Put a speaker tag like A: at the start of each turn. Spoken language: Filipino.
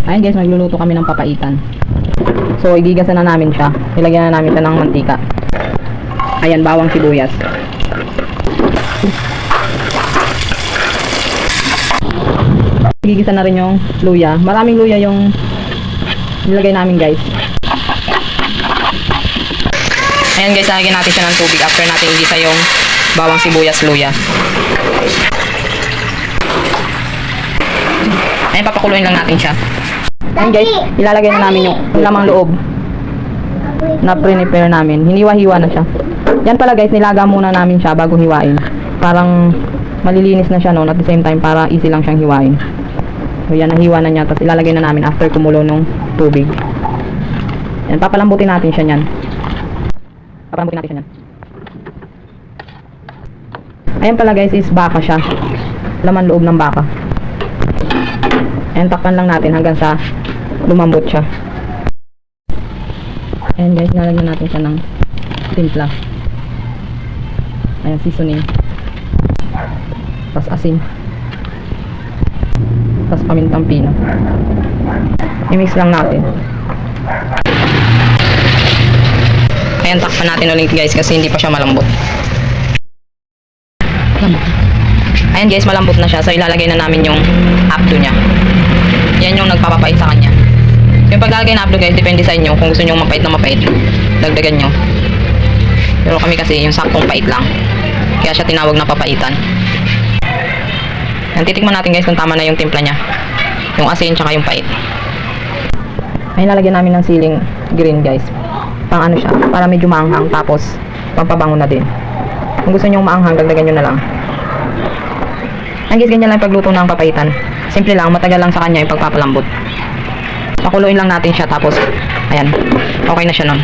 A: Ayan guys, magluluto kami ng papaitan. So, igigasan na namin siya. Ilagyan na namin siya ng mantika. Ayan, bawang sibuyas. Igigisa na rin yung luya. Maraming luya yung nilagay namin guys. Ayan guys, lagyan natin siya ng tubig after natin igisa yung bawang sibuyas luya. Ayan, papakuluin lang natin siya. Ayan guys, ilalagay na namin yung lamang loob na prepare namin. Hiniwa-hiwa na siya. Yan pala guys, nilaga muna namin siya bago hiwain. Parang malilinis na siya noon, at the same time para easy lang siyang hiwain. So yan, nahiwa na niya. Tapos ilalagay na namin after kumulo ng tubig. Yan, papalambutin natin siya niyan. Papalambutin natin siya niyan. Ayan pala guys, is baka siya. Laman loob ng baka. Ayan, takpan lang natin hanggang sa lumambot siya. Ayan guys, nalagyan natin siya ng timpla. Ayan, seasoning. Tapos asin. Tapos pamintang pino. I-mix lang natin. Ayan, takpan natin ulit guys kasi hindi pa siya malambot. Ayan guys, malambot na siya. So ilalagay na namin yung apdo niya. Yan yung nagpapapait sa kanya. Yung paglalagay na apdo guys, depende sa inyo. Kung gusto nyo mapait na mapait, dagdagan nyo. Pero kami kasi yung saktong pait lang. Kaya siya tinawag na papaitan. Yan, titikman natin guys kung tama na yung timpla niya. Yung asin tsaka yung pait. Ayun, lalagyan namin ng siling green guys. Pang ano siya, para medyo maanghang. Tapos pampabango na din. Kung gusto nyo maanghang, dagdagan nyo na lang. Yan guys, ganyan lang pagluto ng papaitan. Simple lang, matagal lang sa kanya yung pagpapalambot. Pakuluin lang natin siya, tapos ayan, okay na siya nun.